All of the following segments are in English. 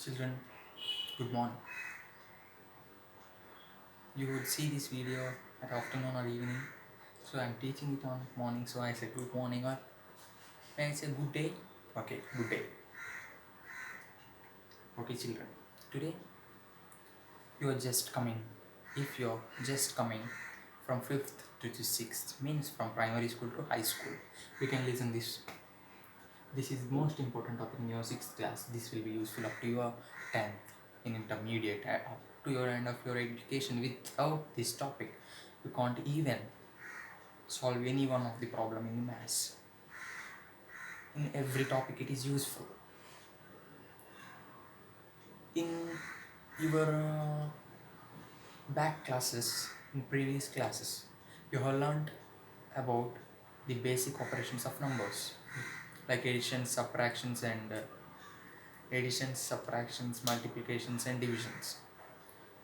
Children, good morning. You would see this video at afternoon or evening. So I'm teaching it on morning. So I said good morning or I say good day. Okay, good day. Okay, children. Today you are just coming. If you're just coming from 5th to the 6th, means from primary school to high school, you can listen this. This is the most important topic in your 6th class. This will be useful up to your 10th in intermediate, up to your end of your education. Without this topic, you can't even solve any one of the problem in maths. In every topic it is useful. In your back classes, in previous classes, you have learned about the basic operations of numbers like additions, subtractions, multiplications and divisions.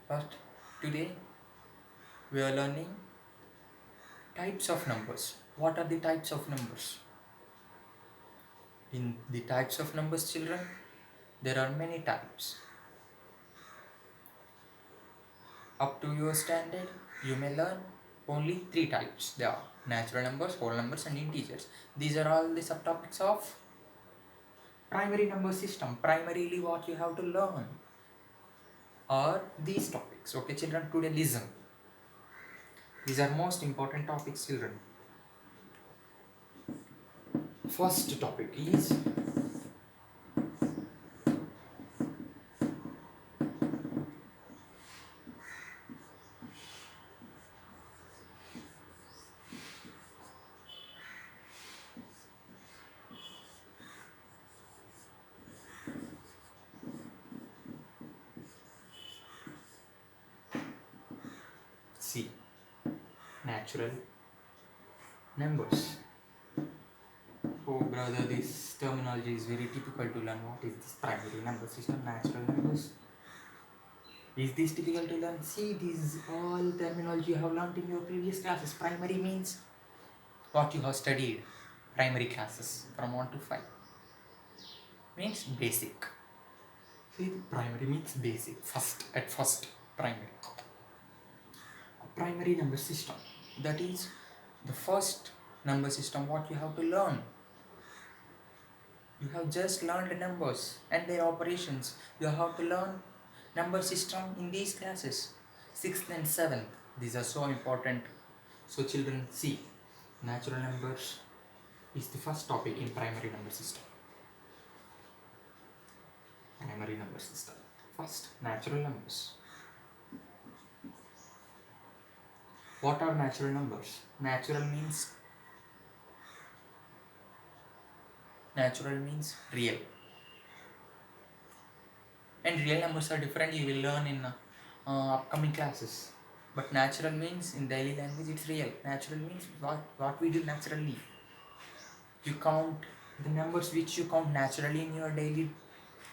But today we are learning types of numbers. What are the types of numbers? In the types of numbers, children, there are many types. Up to your standard, you may learn only three types. They are natural numbers, whole numbers and integers. These are all the subtopics of primary number system. Primarily what you have to learn are these topics. Okay children, today listen. These are most important topics, children. First topic is C. Natural numbers. Oh brother, this terminology is very typical to learn. What is this primary number system, natural numbers? Is this difficult to learn? See, these all terminology you have learned in your previous classes. Primary means what you have studied. Primary classes from 1 to 5 means basic. See, primary means basic. First, primary. A primary number system. That is the first number system what you have to learn. You have just learned numbers and their operations. You have to learn number system in these classes. 6th and 7th. These are so important. So children, see, natural numbers is the first topic in primary number system. Primary number system. First, natural numbers. What are natural numbers? Natural means real. And real numbers are different. You will learn in upcoming classes. But natural means in daily language it's real. Natural means what we do naturally. You count the numbers which you count naturally in your daily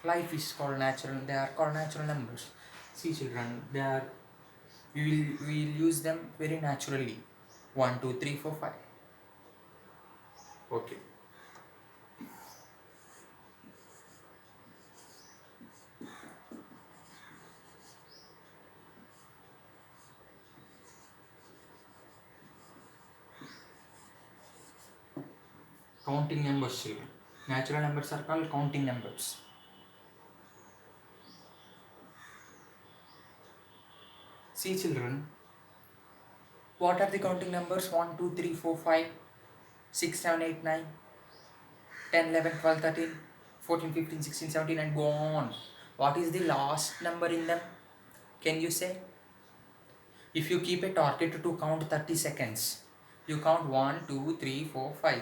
life is called natural. They are called natural numbers. See children, we will use them very naturally. 1, 2, 3, 4, 5. Okay. Counting numbers, children. Natural numbers are called counting numbers. See children, what are the counting numbers? 1, 2, 3, 4, 5, 6, 7, 8, 9, 10, 11, 12, 13, 14, 15, 16, 17 and go on. What is the last number in them? Can you say? If you keep a target to count 30 seconds, you count 1, 2, 3, 4, 5.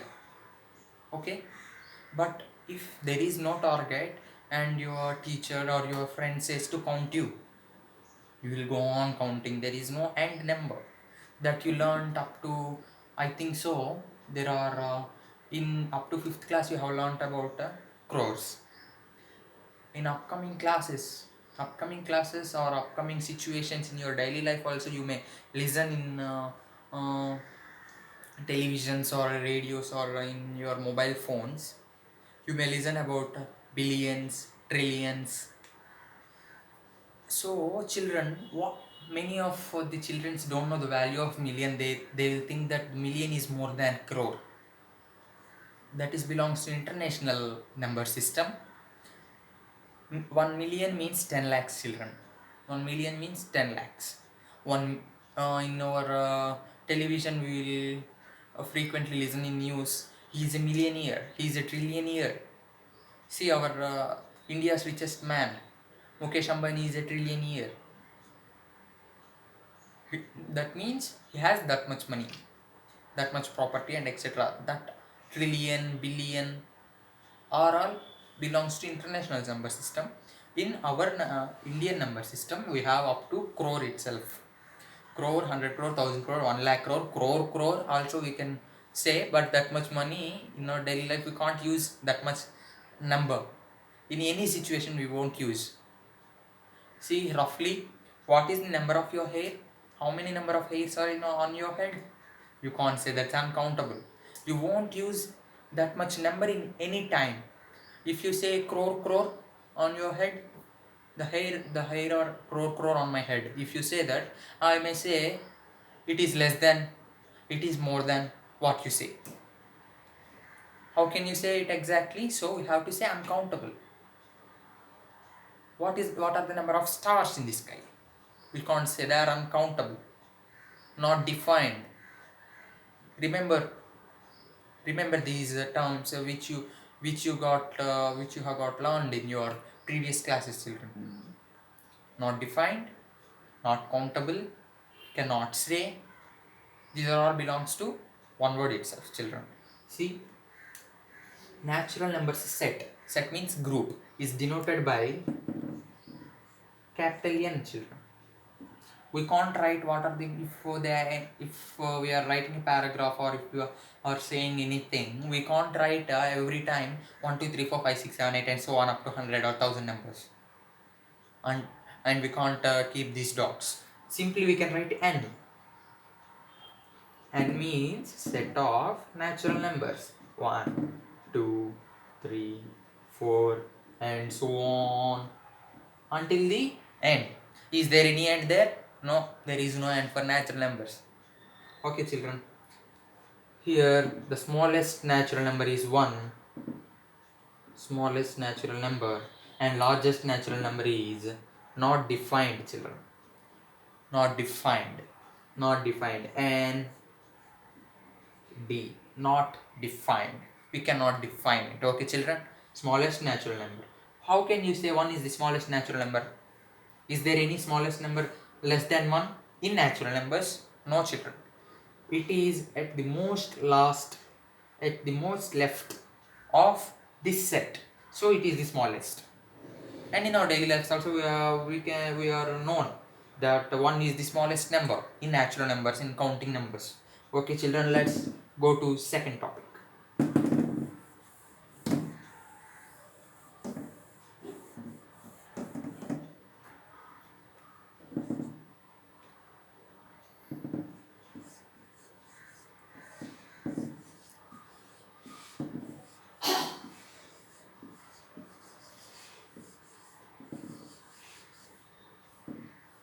Okay? But if there is no target and your teacher or your friend says to count you will go on counting. There is no end number that you learned up to, I think so. There are in up to 5th class you have learned about crores. In upcoming classes or upcoming situations in your daily life also you may listen in uh, televisions or radios or in your mobile phones. You may listen about billions, trillions, So children, what many of the children don't know the value of million. They'll think that million is more than crore. That is belongs to international number system. 1 million means 10 lakhs children. 1 million means 10 lakhs. One in our television we will frequently listen in news. He is a millionaire. He is a trillionaire. See our India's richest man, Mukesh Ambani, is a trillionaire. That means he has that much money, that much property, and etc. That trillion, billion are all belongs to international number system. In our Indian number system, we have up to crore itself. Crore, 100 crore, 1000 crore, 1 lakh crore, crore also we can say, but that much money in our daily life we can't use that much number. In any situation we won't use. See roughly what is the number of your hair? How many number of hairs are on your head? You can't say, that's uncountable. You won't use that much number in any time. If you say crore on your head, the hair or crore on my head. If you say that, I may say it is less than, it is more than what you say. How can you say it exactly? So we have to say uncountable. What are the number of stars in the sky? We can't say, they are uncountable, not defined. Remember these terms which you have got learned in your previous classes, children. Not defined, not countable, cannot say. These are all belongs to one word itself, children. See, natural numbers set means group, is denoted by capital N, children. We can't write what are the, if we are writing a paragraph, or if you are saying anything, we can't write every time 1 2 3 4 5 6 7 8 and so on up to 100 or 1000 numbers, and we can't keep these dots. Simply we can write n. N means set of natural numbers, 1 2 3 4 and so on until the end. Is there any end there? No, there is no end for natural numbers. Okay, children. Here, the smallest natural number is 1. Smallest natural number, and largest natural number is not defined, children. Not defined. Not defined. And D. Not defined. We cannot define it. Okay, children. Smallest natural number. How can you say 1 is the smallest natural number? Is there any smallest number less than 1 in natural numbers? No, children. It is at the most last, at the most left of this set. So it is the smallest. And in our daily lives also we are known that 1 is the smallest number in natural numbers, in counting numbers. Okay, children, let's go to second topic.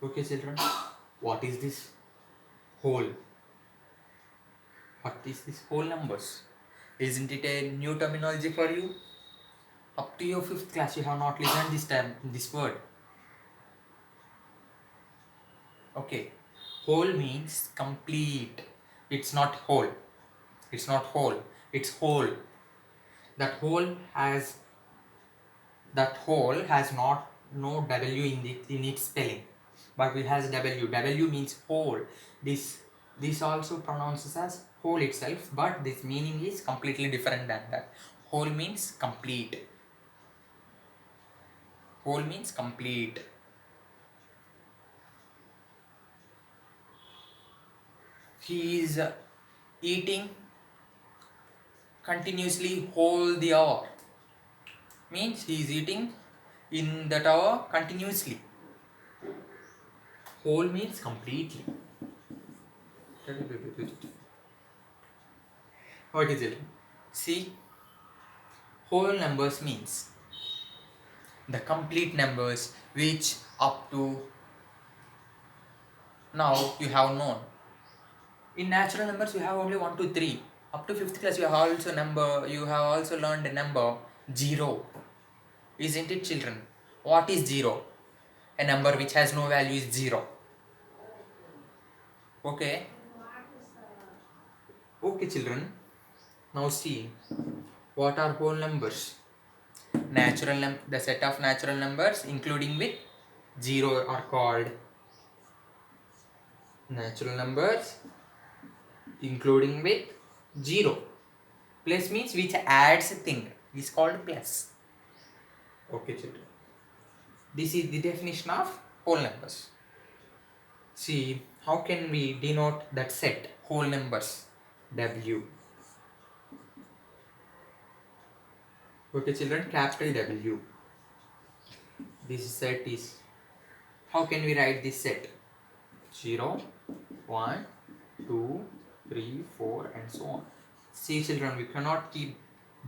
Okay, children, what is this whole? What is this whole numbers? Isn't it a new terminology for you? Up to your 5th class you have not listened this word. Okay, whole means complete. It's not whole. It's not whole. It's whole. That whole has not no W in its spelling, but it has W. W means whole. This also pronounces as whole itself, but this meaning is completely different than that. Whole means complete. Whole means complete. He is eating continuously whole the hour. Means he is eating in that hour continuously. Whole means completely. What is it? See, whole numbers means the complete numbers which up to now you have known. In natural numbers you have only 1 to 3. Up to 5th class you have also learned the number 0. Isn't it, children? What is 0? A number which has no value is 0. Okay. Okay, children. Now see, what are whole numbers? The set of natural numbers including with 0 are called natural numbers including with 0. Plus means which adds a thing is called plus. Okay, children. This is the definition of whole numbers. See, how can we denote that set whole numbers? W. Okay, children, capital W. This set is, how can we write this set? 0, 1, 2, 3, 4 and so on. See, children, we cannot keep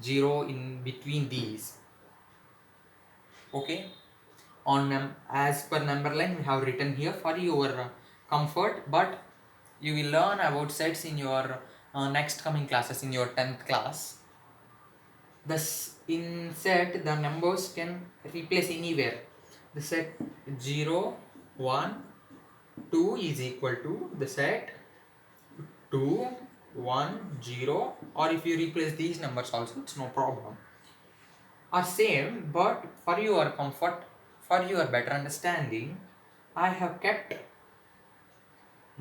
0 in between these. Okay, as per number line we have written here for your comfort, but you will learn about sets in your next coming classes in your 10th class. Thus in set the numbers can replace anywhere. The set 0, 1, 2 is equal to the set 2, 1, 0, or if you replace these numbers also, it's no problem. Are same, but for your comfort, for your better understanding, I have kept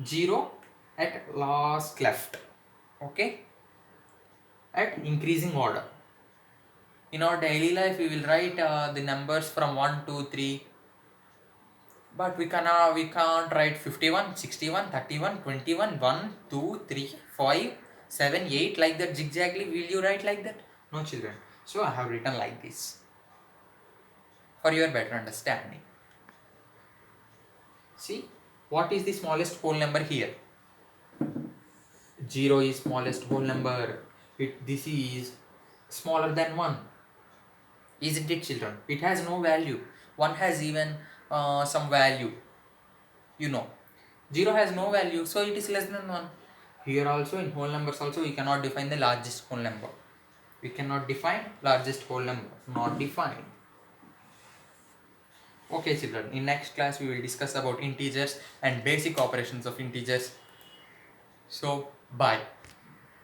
0 at last left. Okay, at increasing order. In our daily life we will write the numbers from 1 2 3, but we can't write 51 61 31 21 1 2 3 5 7 8 like that zigzagly. Will you write like that? No, children. So I have written like this for your better understanding. See, what is the smallest whole number here? 0 is smallest whole number. This is smaller than 1. Isn't it, children? It has no value. 1 has even some value. 0 has no value, so it is less than 1. Here also in whole numbers also we cannot define the largest whole number. We cannot define largest whole number. Not defined. Okay, children. In next class we will discuss about integers and basic operations of integers. So, bye.